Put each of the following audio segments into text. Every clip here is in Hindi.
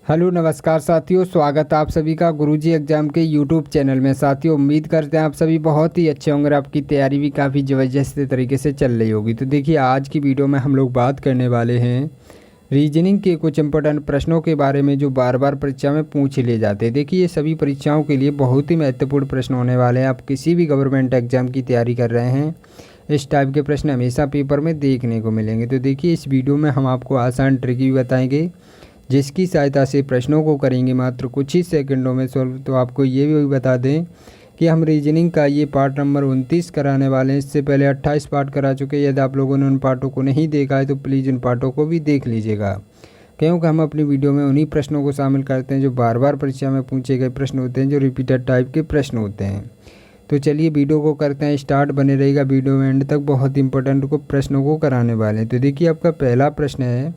हेलो नमस्कार साथियों, स्वागत है आप सभी का गुरुजी एग्जाम के यूट्यूब चैनल में। साथियों, उम्मीद करते हैं आप सभी बहुत ही अच्छे होंगे और आपकी तैयारी भी काफ़ी ज़बरदस्त तरीके से चल रही होगी। तो देखिए, आज की वीडियो में हम लोग बात करने वाले हैं रीजनिंग के कुछ इंपॉर्टेंट प्रश्नों के बारे में जो बार बार परीक्षा में पूछ लिए जाते हैं। देखिए, ये सभी परीक्षाओं के लिए बहुत ही महत्वपूर्ण प्रश्न होने वाले हैं। आप किसी भी गवर्नमेंट एग्जाम की तैयारी कर रहे हैं, इस टाइप के प्रश्न हमेशा पेपर में देखने को मिलेंगे। तो देखिए, इस वीडियो में हम आपको आसान ट्रिक भी बताएंगे जिसकी सहायता से प्रश्नों को करेंगे मात्र कुछ ही सेकंडों में सॉल्व। तो आपको ये भी बता दें कि हम रीजनिंग का ये पार्ट नंबर 29 कराने वाले हैं। इससे पहले 28 पार्ट करा चुके हैं। यदि आप लोगों ने उन पार्टों को नहीं देखा है तो प्लीज़ उन पार्टों को भी देख लीजिएगा, क्योंकि हम अपनी वीडियो में उन्हीं प्रश्नों को शामिल करते हैं जो बार बार परीक्षा में पूछे गए प्रश्न होते हैं, जो रिपीटेड टाइप के प्रश्न होते हैं। तो चलिए वीडियो को करते हैं स्टार्ट। बने रहेगा वीडियो में एंड तक, बहुत इंपॉर्टेंट को प्रश्नों को कराने वाले हैं। तो देखिए, आपका पहला प्रश्न है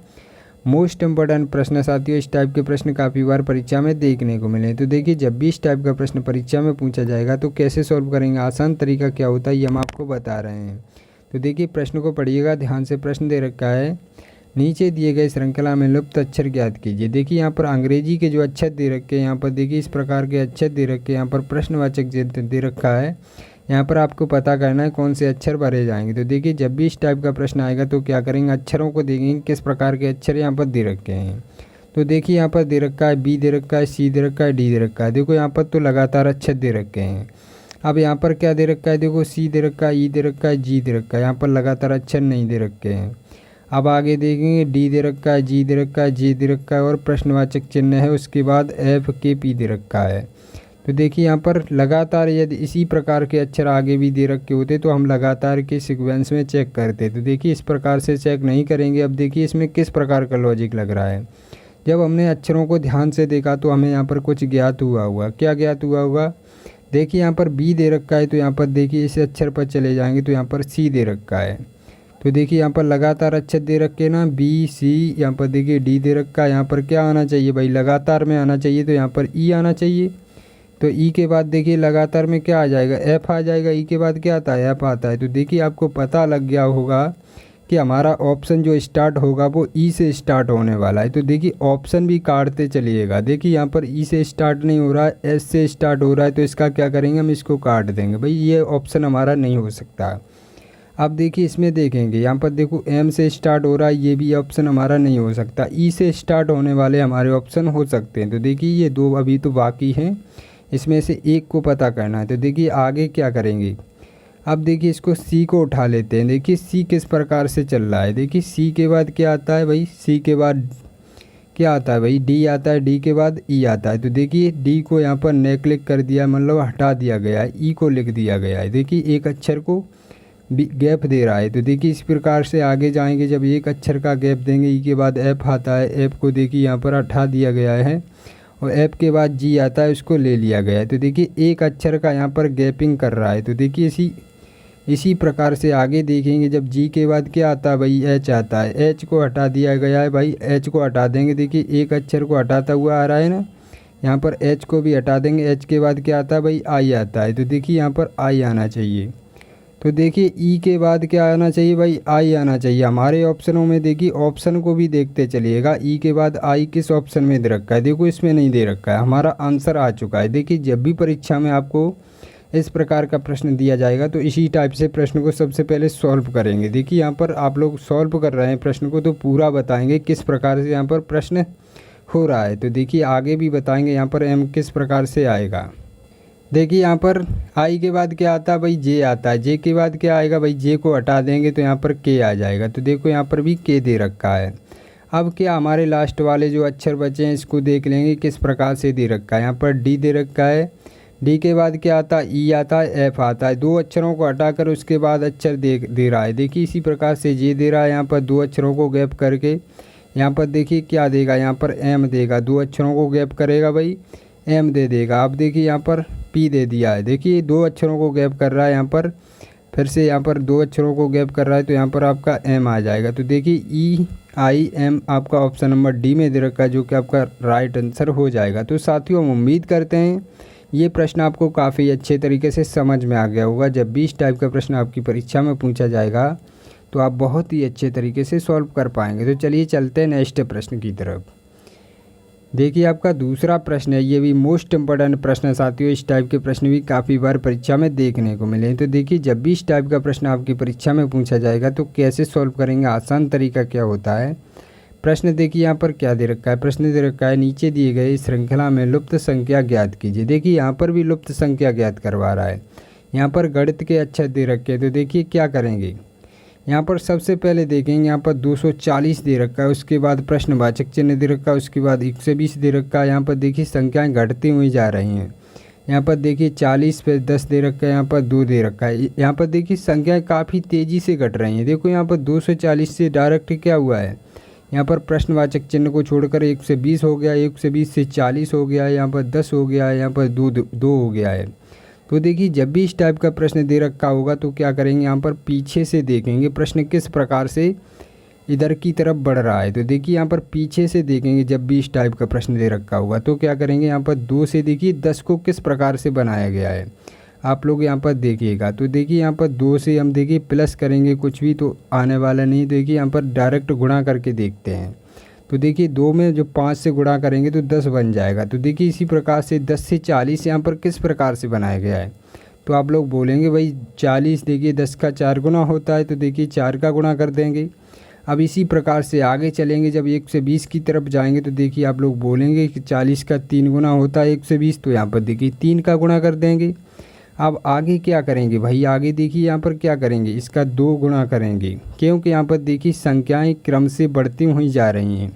मोस्ट इम्पोर्टेंट प्रश्न। साथियों, इस टाइप के प्रश्न काफ़ी बार परीक्षा में देखने को मिले। तो देखिए, जब भी इस टाइप का प्रश्न परीक्षा में पूछा जाएगा तो कैसे सॉल्व करेंगे, आसान तरीका क्या होता है, ये हम आपको बता रहे हैं। तो देखिए, प्रश्न को पढ़िएगा ध्यान से। प्रश्न दे रखा है, नीचे दिए गए श्रृंखला में लुप्त अक्षर ज्ञात कीजिए। देखिए, यहाँ पर अंग्रेजी के जो अक्षर दे रखे हैं, यहाँ पर देखिए इस प्रकार के अक्षर दे रखे हैं। यहाँ पर प्रश्नवाचक दे रखा है, यहाँ पर आपको पता करना है कौन से अक्षर भरे जाएंगे। तो देखिए, जब भी इस टाइप का प्रश्न आएगा तो क्या करेंगे, अक्षरों को देखेंगे किस प्रकार के अक्षर यहाँ पर दे रखे हैं। तो देखिए, यहाँ पर दे रखा है बी दे रखा है, सी दे रखा है, डी दे रखा है। देखो, यहाँ पर तो लगातार अक्षर दे रखे हैं। अब यहाँ पर क्या दे रखा है, देखो सी दे रखा है, ई दे रखा है, जी दे रखा है। यहाँ पर लगातार अक्षर नहीं दे रखे हैं। अब आगे देखेंगे, डी दे रखा है, जी दे रखा है, जे दे रखा है और प्रश्नवाचक चिन्ह है। उसके बाद एफ के पी दे रखा है। तो देखिए, यहाँ पर लगातार यदि इसी प्रकार के अक्षर आगे भी दे रखे होते तो हम लगातार के सीक्वेंस में चेक करते। तो देखिए, इस प्रकार से चेक नहीं करेंगे। अब देखिए, इसमें किस प्रकार का लॉजिक लग रहा है। जब हमने अक्षरों को ध्यान से देखा तो हमें यहाँ पर कुछ ज्ञात हुआ होगा। क्या ज्ञात हुआ होगा, देखिए यहाँ पर बी दे रखा है, तो यहाँ पर देखिए इस अक्षर पर चले जाएंगे तो यहाँ पर सी दे रखा है। तो देखिए, यहाँ पर लगातार अक्षर दे रखे ना, बी सी, यहाँ पर देखिए डी दे रखा है। यहाँ पर क्या आना चाहिए भाई, लगातार में आना चाहिए, तो यहाँ पर ई आना चाहिए। तो ई के बाद देखिए लगातार में क्या आ जाएगा, एफ आ जाएगा। ई के बाद क्या आता है, एफ आता है। तो देखिए, आपको पता लग गया होगा कि हमारा ऑप्शन जो स्टार्ट होगा वो ई से स्टार्ट होने वाला है। तो देखिए, ऑप्शन भी काटते चलिएगा। देखिए, यहाँ पर ई से स्टार्ट नहीं हो रहा है, एस से स्टार्ट हो रहा है। तो इसका क्या करेंगे, हम इसको काट देंगे। भाई, ये ऑप्शन हमारा नहीं हो सकता। अब देखिए, इसमें देखेंगे यहाँ पर देखो एम से स्टार्ट हो रहा है, ये भी ऑप्शन हमारा नहीं हो सकता। ई से स्टार्ट होने वाले हमारे ऑप्शन हो सकते हैं। तो देखिए, ये दो अभी तो बाकी हैं, इसमें से एक को पता करना है। तो देखिए, आगे क्या करेंगे, अब देखिए इसको सी को उठा लेते हैं। देखिए, सी किस प्रकार से चल रहा है। देखिए, सी के बाद क्या आता है भाई, सी के बाद क्या आता है भाई, डी आता है, डी के बाद ई आता है। तो देखिए, डी को यहाँ पर नेक्लिक कर दिया, मतलब हटा दिया गया है, ई को लिख दिया गया है। देखिए, एक अक्षर को गैप दे रहा है। तो देखिए, इस प्रकार से आगे जाएंगे, जब एक अक्षर का गैप देंगे, ई के बाद एफ आता है, एफ को देखिए यहाँ पर हटा दिया गया है और एफ के बाद जी आता है, उसको ले लिया गया है। तो देखिए, एक अक्षर का यहाँ पर गैपिंग कर रहा है। तो देखिए, इसी प्रकार से आगे देखेंगे, जब जी के बाद क्या आता है भाई, एच आता है, एच को हटा दिया गया है। भाई, एच को हटा देंगे। देखिए, एक अक्षर को हटाता हुआ आ रहा है ना, यहाँ पर एच को भी हटा देंगे। एच के बाद क्या आता है भाई, आई आता है। तो देखिए, यहाँ पर आई आना चाहिए। तो देखिए, ई के बाद क्या आना चाहिए भाई, आई आना चाहिए। हमारे ऑप्शनों में देखिए, ऑप्शन को भी देखते चलिएगा। ई के बाद आई किस ऑप्शन में दे रखा है, देखो इसमें नहीं दे रखा है, हमारा आंसर आ चुका है। देखिए, जब भी परीक्षा में आपको इस प्रकार का प्रश्न दिया जाएगा तो इसी टाइप से प्रश्न को सबसे पहले सॉल्व करेंगे। देखिए, यहाँ पर आप लोग सॉल्व कर रहे हैं प्रश्न को, तो पूरा बताएंगे किस प्रकार से यहाँ पर प्रश्न हो रहा है। तो देखिए, आगे भी बताएंगे यहाँ पर एम किस प्रकार से आएगा। देखिए, यहाँ पर आई के बाद क्या आता है भाई, जे आता है। जे के बाद क्या आएगा भाई, जे को हटा देंगे तो यहाँ पर के आ जाएगा। तो देखो, यहाँ पर भी के दे रखा है। अब क्या हमारे लास्ट वाले जो अक्षर बचे हैं इसको देख लेंगे किस प्रकार से दे रखा है। यहाँ पर डी दे रखा है, डी के बाद क्या आता है, ई आता है, एफ आता है। दो अक्षरों को हटाकर उसके बाद अक्षर दे रहा है। देखिए, इसी प्रकार से जे दे रहा है, यहाँ पर दो अक्षरों को गैप करके यहाँ पर देखिए क्या देगा, यहाँ पर एम देगा। दो अक्षरों को गैप करेगा भाई, एम दे देगा। अब देखिए, यहाँ पर पी दे दिया है। देखिए, दो अक्षरों को गैप कर रहा है, यहाँ पर फिर से यहाँ पर दो अक्षरों को गैप कर रहा है, तो यहाँ पर आपका एम आ जाएगा। तो देखिए, ई आई एम आपका ऑप्शन नंबर डी में दे रखा है, जो कि आपका राइट आंसर हो जाएगा। तो साथियों, हम उम्मीद करते हैं ये प्रश्न आपको काफ़ी अच्छे तरीके से समझ में आ गया होगा। जब भी इस टाइप का प्रश्न आपकी परीक्षा में पूछा जाएगा तो आप बहुत ही अच्छे तरीके से सॉल्व कर पाएंगे। तो चलिए चलते हैं नेक्स्ट प्रश्न की तरफ। देखिए आपका दूसरा प्रश्न है, ये भी मोस्ट इम्पोर्टेंट प्रश्न है साथियों। इस टाइप के प्रश्न भी काफ़ी बार परीक्षा में देखने को मिले हैं। तो देखिए जब भी इस टाइप का प्रश्न आपकी परीक्षा में पूछा जाएगा तो कैसे सॉल्व करेंगे, आसान तरीका क्या होता है। प्रश्न देखिए यहाँ पर क्या दे रखा है, प्रश्न दे रखा है नीचे दिए गए श्रृंखला में लुप्त संख्या ज्ञात कीजिए। देखिए यहाँ पर भी लुप्त संख्या ज्ञात करवा रहा है। यहाँ पर गणित के अक्षर दे रखे हैं, तो देखिए क्या करेंगे। यहाँ पर सबसे पहले देखेंगे, यहाँ पर 240 दे रखा है, उसके बाद प्रश्नवाचक चिन्ह दे रखा है, उसके बाद 120 दे रखा है। यहाँ पर देखिए संख्याएं घटती हुई जा रही हैं। यहाँ पर देखिए 40 पे 10 दे रखा है, यहाँ पर 2 दे रखा है। यहाँ पर देखिए संख्याएं काफ़ी तेज़ी से घट रही हैं। देखो यहाँ पर 240 से डायरेक्ट क्या हुआ है, यहाँ पर प्रश्नवाचक चिन्ह को छोड़कर 120 हो गया, 120 से 40 हो गया है, यहाँ पर 10 हो गया है, यहाँ पर 2 हो गया है। तो देखिए जब भी इस टाइप का प्रश्न दे रखा होगा तो क्या करेंगे, यहाँ पर पीछे से देखेंगे प्रश्न किस प्रकार से इधर की तरफ बढ़ रहा है। तो देखिए यहाँ पर पीछे से देखेंगे जब भी इस टाइप का प्रश्न दे रखा होगा तो क्या करेंगे, यहाँ पर 2 से देखिए 10 को किस प्रकार से बनाया गया है आप लोग यहाँ पर देखिएगा। तो देखिए यहाँ पर 2 से हम देखिए प्लस करेंगे कुछ भी तो आने वाला नहीं। देखिए यहाँ पर डायरेक्ट गुणा करके देखते हैं। तो देखिए 2 में जो 5 से गुणा करेंगे तो 10 बन जाएगा। तो देखिए इसी प्रकार से 10 से 40 यहाँ पर किस प्रकार से बनाया गया है। तो आप लोग बोलेंगे भाई 40 देखिए 10 का 4 गुना होता है, तो देखिए 4 का गुणा कर देंगे। अब इसी प्रकार से आगे चलेंगे, जब 1 से 20 की तरफ जाएंगे तो देखिए आप लोग बोलेंगे कि 40 का 3 गुना होता है 1 से 20, तो यहाँ पर देखिए 3 का गुणा कर देंगे। अब आगे क्या करेंगे भाई, आगे देखिए यहाँ पर क्या करेंगे, इसका 2 गुणा करेंगे, क्योंकि यहाँ पर देखिए संख्याएं क्रम से बढ़ती हुई जा रही हैं,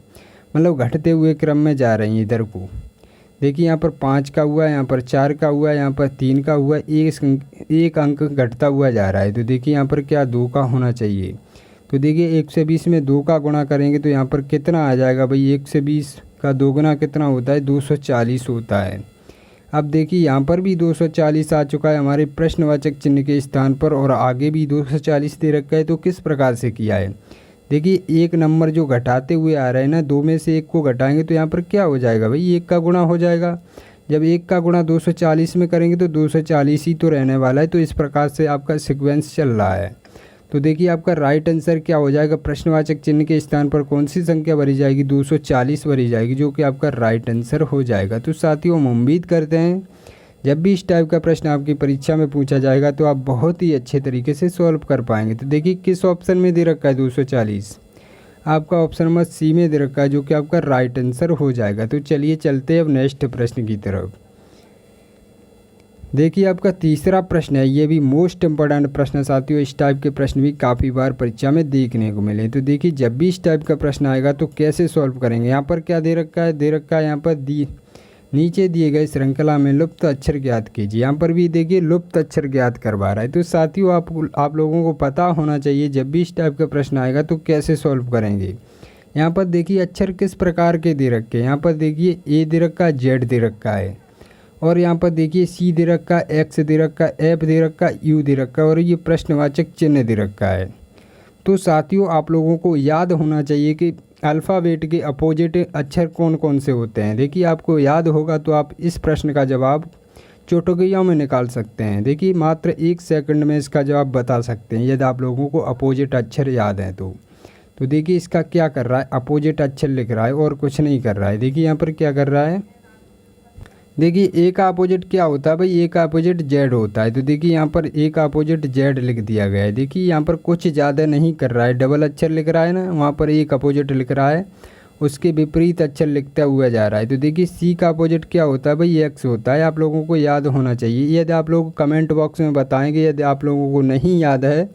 मतलब घटते हुए क्रम में जा रही हैं इधर को। देखिए यहाँ पर 5 का हुआ है, यहाँ पर 4 का हुआ है, यहाँ पर 3 का हुआ है, एक अंक घटता हुआ जा रहा है। तो देखिए यहाँ पर क्या 2 का होना चाहिए। तो देखिए 1 से 20 में 2 का गुणा करेंगे तो यहाँ पर कितना आ जाएगा भाई, 1 से 20 का 2 गुना कितना होता है, 240 होता है। अब देखिए यहाँ पर भी 240 आ चुका है हमारे प्रश्नवाचक चिन्ह के स्थान पर, और आगे भी 240 दे रखा है। तो किस प्रकार से किया है, देखिए एक नंबर जो घटाते हुए आ रहा है ना, 2 में से 1 को घटाएंगे तो यहाँ पर क्या हो जाएगा भाई, 1 का गुणा हो जाएगा। जब 1 का गुणा 240 में करेंगे तो 240 ही तो रहने वाला है। तो इस प्रकार से आपका सीक्वेंस चल रहा है। तो देखिए आपका राइट आंसर क्या हो जाएगा, प्रश्नवाचक चिन्ह के स्थान पर कौन सी संख्या भरी जाएगी, 240 भरी जाएगी, जो कि आपका राइट आंसर हो जाएगा। तो साथियों हम उम्मीद करते हैं जब भी इस टाइप का प्रश्न आपकी परीक्षा में पूछा जाएगा तो आप बहुत ही अच्छे तरीके से सॉल्व कर पाएंगे। तो देखिए किस ऑप्शन में दे रखा है 240, आपका ऑप्शन नंबर सी में दे रखा है, जो कि आपका राइट आंसर हो जाएगा। तो चलिए चलते हैं अब नेक्स्ट प्रश्न की तरफ। देखिए आपका तीसरा प्रश्न है, ये भी मोस्ट इम्पोर्टेंट प्रश्न है साथियों। इस टाइप के प्रश्न भी काफ़ी बार परीक्षा में देखने को मिले। तो देखिए जब भी इस टाइप का प्रश्न आएगा तो कैसे सॉल्व करेंगे। यहाँ पर क्या दे रखा है, दे रखा है यहाँ पर नीचे दिए गए श्रृंखला में लुप्त अक्षर ज्ञात कीजिए। यहाँ पर भी देखिए लुप्त अक्षर ज्ञात करवा रहा है। तो साथियों आप लोगों को पता होना चाहिए जब भी इस टाइप का प्रश्न आएगा तो कैसे सॉल्व करेंगे। यहाँ पर देखिए अक्षर किस प्रकार के दे रखे हैं। यहाँ पर देखिए ए दे रखा है, जेड दे रखा है, और यहाँ पर देखिए सी दे रखा है, एक्स दे रखा है, एफ दे रखा है, यू दे रखा है, और ये प्रश्नवाचक चिन्ह दे रखा है। तो साथियों आप लोगों को याद होना चाहिए कि अल्फ़ाबेट के अपोजिट अक्षर कौन कौन से होते हैं। देखिए आपको याद होगा तो आप इस प्रश्न का जवाब चुटकियों में निकाल सकते हैं। देखिए मात्र 1 सेकंड में इसका जवाब बता सकते हैं यदि आप लोगों को अपोजिट अक्षर याद हैं तो देखिए इसका क्या कर रहा है, अपोजिट अक्षर लिख रहा है और कुछ नहीं कर रहा है। देखिए यहाँ पर क्या कर रहा है, देखिए ए का अपोजिट क्या होता है भाई, ए का अपोजिट जेड होता है। तो देखिए यहाँ पर ए का अपोजिट जेड लिख दिया गया है। देखिए यहाँ पर कुछ ज़्यादा नहीं कर रहा है, डबल अक्षर लिख रहा है ना, वहाँ पर एक अपोजिट लिख रहा है, उसके विपरीत अक्षर लिखता हुआ जा रहा है। तो देखिए सी का अपोजिट क्या होता है भाई, एक्स होता है। आप लोगों को याद होना चाहिए। यदि आप लोग कमेंट बॉक्स में बताएंगे, यदि आप लोगों को नहीं याद है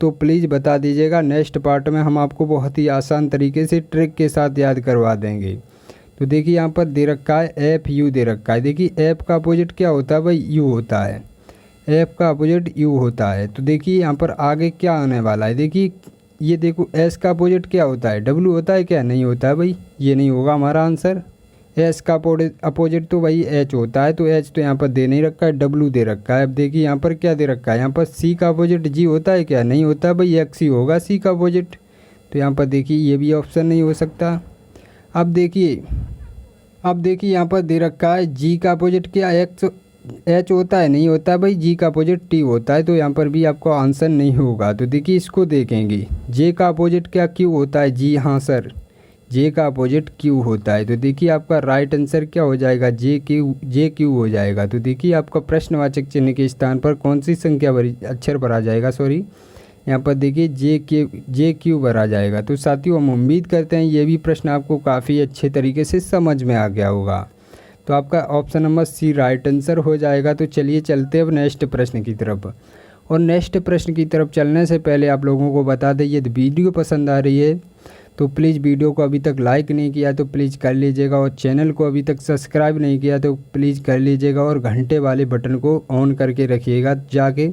तो प्लीज़ बता दीजिएगा। नेक्स्ट पार्ट में हम आपको बहुत ही आसान तरीके से ट्रिक के साथ याद करवा देंगे। तो देखिए यहाँ पर दे रखा है एफ यू दे रखा है। देखिए एफ का अपोजिट क्या होता है भाई, यू होता है। एफ का अपोजिट यू होता है। तो देखिए यहाँ पर आगे क्या आने वाला है, देखिए ये देखो एस का अपोजिट क्या होता है, डब्लू होता है क्या, नहीं होता है भाई, ये नहीं होगा हमारा आंसर। एस का अपोजिट तो भाई एच होता है, तो एच तो यहाँ पर दे नहीं रखा है, डब्लू दे रखा है। अब देखिए यहाँ पर क्या दे रखा है, यहाँ पर सी का अपोजिट जी होता है क्या, नहीं होता है भाई, एक्स ही होगा सी का अपोजिट। तो यहाँ पर देखिए ये भी ऑप्शन नहीं हो सकता। अब देखिए यहाँ पर दे रखा है जी का अपोजिट क्या, एक्स एच होता है, नहीं होता है भाई, जी का अपोजिट टी होता है। तो यहाँ पर भी आपको आंसर नहीं होगा। तो देखिए इसको देखेंगे, जे का अपोजिट क्या क्यू होता है, जी हाँ सर, जे का अपोजिट क्यू होता है। तो देखिए आपका राइट आंसर क्या हो जाएगा, जे क्यू हो जाएगा। तो देखिए आपका प्रश्नवाचक चिन्ह के स्थान पर कौन सी संख्या अक्षर भरा जाएगा, सॉरी यहाँ पर देखिए जे क्यू भरा जाएगा। तो साथियों हम उम्मीद करते हैं ये भी प्रश्न आपको काफ़ी अच्छे तरीके से समझ में आ गया होगा। तो आपका option number C right answer हो जाएगा। तो चलिए चलते अब नेक्स्ट प्रश्न की तरफ। और नेक्स्ट प्रश्न की तरफ चलने से पहले आप लोगों को बता दें, यदि वीडियो पसंद आ रही है तो प्लीज़ वीडियो को अभी तक लाइक नहीं किया तो प्लीज़ कर लीजिएगा, और चैनल को अभी तक सब्सक्राइब नहीं किया तो प्लीज़ कर लीजिएगा, और घंटे वाले बटन को ऑन करके रखिएगा जाके,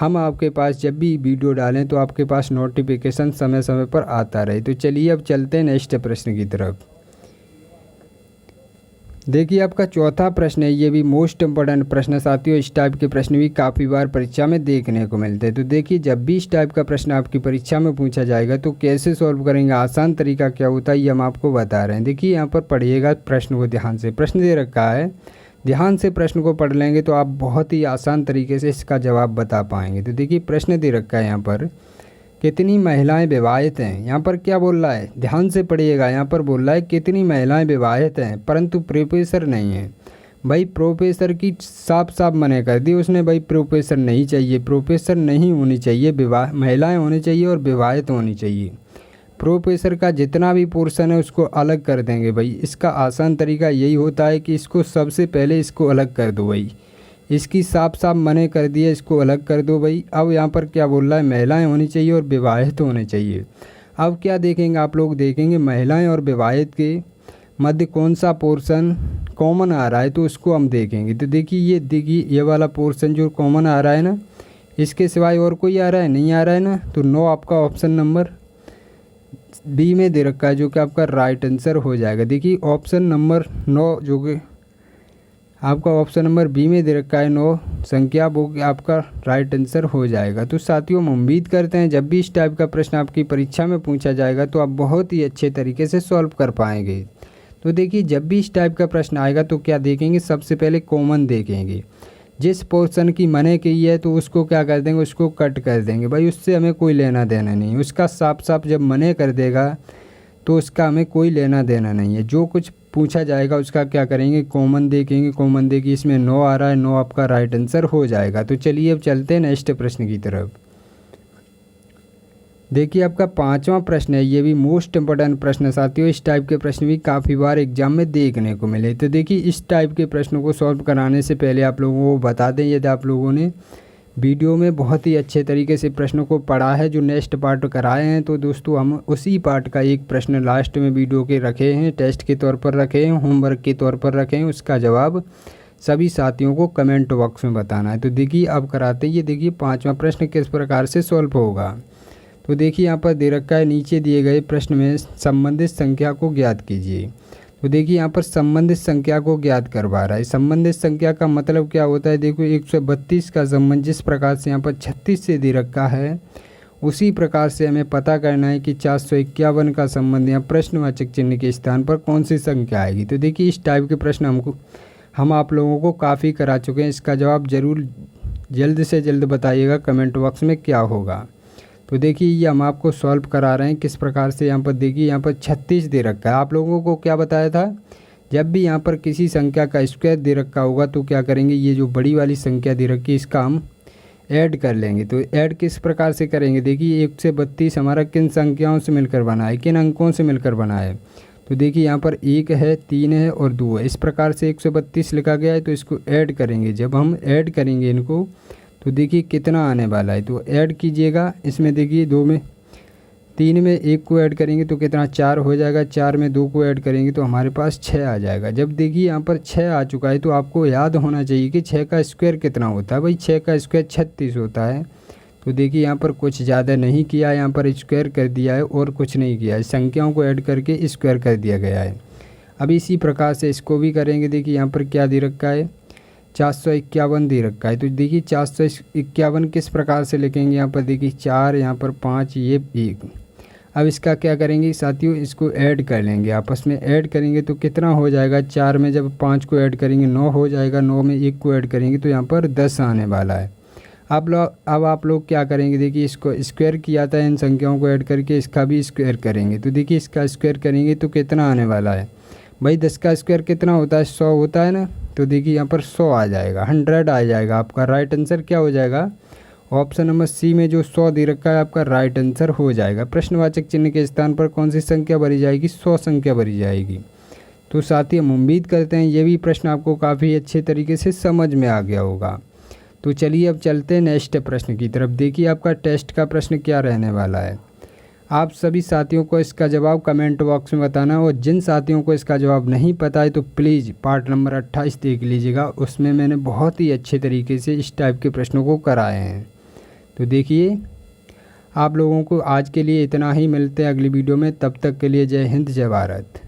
हम आपके पास जब भी वीडियो डालें तो आपके पास नोटिफिकेशन समय समय पर आता रहे। तो चलिए अब चलते हैं नेक्स्ट प्रश्न की तरफ। देखिए आपका चौथा प्रश्न है, ये भी मोस्ट इम्पोर्टेंट प्रश्न है साथियों। इस टाइप के प्रश्न भी काफ़ी बार परीक्षा में देखने को मिलते हैं। तो देखिए जब भी इस टाइप का प्रश्न आपकी परीक्षा में पूछा जाएगा तो कैसे सॉल्व करेंगे, आसान तरीका क्या होता है, ये हम आपको बता रहे हैं। देखिए यहाँ पर पढ़िएगा प्रश्न को ध्यान से, प्रश्न दे रखा है, ध्यान से प्रश्न को पढ़ लेंगे तो आप बहुत ही आसान तरीके से इसका जवाब बता पाएंगे। तो देखिए प्रश्न दे रखा है यहाँ पर, कितनी महिलाएं विवाहित हैं। यहाँ पर क्या बोल रहा है, ध्यान से पढ़िएगा, यहाँ पर बोल रहा है कितनी महिलाएं विवाहित हैं परंतु प्रोफेसर नहीं है। भाई प्रोफेसर की साफ साफ मना कर दी उसने, भाई प्रोफेसर नहीं चाहिए, प्रोफेसर नहीं होनी चाहिए, विवाह महिलाएं होनी चाहिए और विवाहित होनी चाहिए। प्रोफेसर का जितना भी पोर्शन है उसको अलग कर देंगे। भाई इसका आसान तरीका यही होता है कि इसको सबसे पहले इसको अलग कर दो। भाई इसकी साफ साफ मने कर दिए, इसको अलग कर दो। भाई अब यहाँ पर क्या बोल रहा है, महिलाएं होनी चाहिए और विवाहित होने चाहिए। अब क्या देखेंगे आप लोग, देखेंगे महिलाएं और विवाहित के मध्य कौन सा पोर्शन कॉमन आ रहा है, तो उसको हम देखेंगे। तो देखिए ये वाला पोर्शन जो कॉमन आ रहा है ना, इसके सिवाय और कोई आ रहा है, नहीं आ रहा है ना। तो 9 आपका ऑप्शन नंबर बी में दे रखा है, जो कि आपका राइट आंसर हो जाएगा। देखिए ऑप्शन नंबर 9 जो कि आपका ऑप्शन नंबर बी में दे रखा है 9 संख्या, वो आपका राइट आंसर हो जाएगा। तो साथियों हम उम्मीद करते हैं जब भी इस टाइप का प्रश्न आपकी परीक्षा में पूछा जाएगा तो आप बहुत ही अच्छे तरीके से सॉल्व कर पाएंगे। तो देखिए जब भी इस टाइप का प्रश्न आएगा तो क्या देखेंगे, सबसे पहले कॉमन देखेंगे। जिस पोर्शन की मने की है तो उसको क्या कर देंगे, उसको कट कर देंगे। भाई उससे हमें कोई लेना देना नहीं, उसका साफ साफ जब मने कर देगा तो उसका हमें कोई लेना देना नहीं है। जो कुछ पूछा जाएगा उसका क्या करेंगे, कॉमन देखेंगे। कॉमन देखिए इसमें 9 आ रहा है, 9 आपका राइट आंसर हो जाएगा। तो चलिए अब चलते हैं नेक्स्ट प्रश्न की तरफ। देखिए आपका 5वां प्रश्न है, ये भी मोस्ट इम्पोर्टेंट प्रश्न है साथियों। इस टाइप के प्रश्न भी काफ़ी बार एग्जाम में देखने को मिले। तो देखिए इस टाइप के प्रश्नों को सॉल्व कराने से पहले आप लोगों को बता दें, यदि आप लोगों ने वीडियो में बहुत ही अच्छे तरीके से प्रश्नों को पढ़ा है, जो नेक्स्ट पार्ट कराए हैं, तो दोस्तों हम उसी पार्ट का एक प्रश्न लास्ट में वीडियो के रखे हैं, टेस्ट के तौर पर रखे हैं, होमवर्क के तौर पर रखे हैं। उसका जवाब सभी साथियों को कमेंट बॉक्स में बताना है। तो देखिए अब कराते हैं, ये देखिए 5वां प्रश्न किस प्रकार से सॉल्व होगा। तो देखिए यहाँ पर दे रखा है, नीचे दिए गए प्रश्न में संबंधित संख्या को ज्ञात कीजिए। तो देखिए यहाँ पर संबंधित संख्या को ज्ञात करवा रहा है। संबंधित संख्या का मतलब क्या होता है, देखो 132 का संबंध जिस प्रकार से यहाँ पर 36 से दे रखा है, उसी प्रकार से हमें पता करना है कि 451 का संबंध यहाँ प्रश्नवाचक चिन्ह के स्थान पर कौन सी संख्या आएगी। तो देखिए इस टाइप के प्रश्न हम आप लोगों को काफ़ी करा चुके हैं। इसका जवाब ज़रूर जल्द से जल्द बताइएगा कमेंट बॉक्स में क्या होगा। तो देखिए ये हम आपको सॉल्व करा रहे हैं किस प्रकार से। यहाँ पर देखिए यहाँ पर 36 दे रखा है। आप लोगों को क्या बताया था, जब भी यहाँ पर किसी संख्या का स्क्वायर दे रखा होगा तो क्या करेंगे, ये जो बड़ी वाली संख्या दे रखी है इसका हम ऐड कर लेंगे। तो ऐड किस प्रकार से करेंगे, देखिए 1 से 32 हमारा किन संख्याओं से मिलकर बना है, किन अंकों से मिलकर बना है। तो देखिए यहाँ पर 1 है, 3 है और 2 है, इस प्रकार से 132 लिखा गया है। तो इसको ऐड करेंगे, जब हम ऐड करेंगे इनको तो देखिए कितना आने वाला है। तो ऐड कीजिएगा, इसमें देखिए 2 में 3 में 1 को ऐड करेंगे तो कितना 4 हो जाएगा, 4 में 2 को ऐड करेंगे तो हमारे पास 6 आ जाएगा। जब देखिए यहाँ पर 6 आ चुका है तो आपको याद होना चाहिए कि 6 का स्क्वायर कितना होता है। भाई 6 का स्क्वायर 36 होता है। तो देखिए यहाँ पर कुछ ज़्यादा नहीं किया, यहाँ पर स्क्वायर कर दिया है और कुछ नहीं किया है, संख्याओं को ऐड करके स्क्वायर कर दिया गया है। अब इसी प्रकार से इसको भी करेंगे। देखिए यहाँ पर क्या दे रखा है, 451 दे रखा है। तो देखिए 451 किस प्रकार से लिखेंगे, यहाँ पर देखिए 4, यहाँ पर 5, ये 1। अब इसका क्या करेंगे साथियों, इसको ऐड कर लेंगे, आपस में ऐड करेंगे तो कितना हो जाएगा, 4 में जब 5 को ऐड करेंगे 9 हो जाएगा, 9 में 1 को ऐड करेंगे तो यहाँ पर 10 आने वाला है। अब आप लोग क्या करेंगे, देखिए इसको स्क्वायर किया था, इन संख्याओं को ऐड करके इसका भी स्क्वायर करेंगे। तो देखिए इसका स्क्वायर करेंगे तो कितना आने वाला है भाई, 10 का स्क्वायर कितना होता है, 100 होता है ना। तो देखिए यहाँ पर 100 आ जाएगा, 100 आ जाएगा। आपका राइट आंसर क्या हो जाएगा, ऑप्शन नंबर सी में जो 100 दे रखा है आपका राइट आंसर हो जाएगा। प्रश्नवाचक चिन्ह के स्थान पर कौन सी संख्या भरी जाएगी, 100 संख्या भरी जाएगी। तो साथ ही हम उम्मीद करते हैं ये भी प्रश्न आपको काफ़ी अच्छे तरीके से समझ में आ गया होगा। तो चलिए अब चलते हैं नेक्स्ट प्रश्न की तरफ। देखिए आपका टेस्ट का प्रश्न क्या रहने वाला है। आप सभी साथियों को इसका जवाब कमेंट बॉक्स में बताना, और जिन साथियों को इसका जवाब नहीं पता है तो प्लीज़ पार्ट नंबर 28 देख लीजिएगा, उसमें मैंने बहुत ही अच्छे तरीके से इस टाइप के प्रश्नों को कराए हैं। तो देखिए आप लोगों को आज के लिए इतना ही, मिलते हैं अगली वीडियो में, तब तक के लिए जय हिंद जय भारत।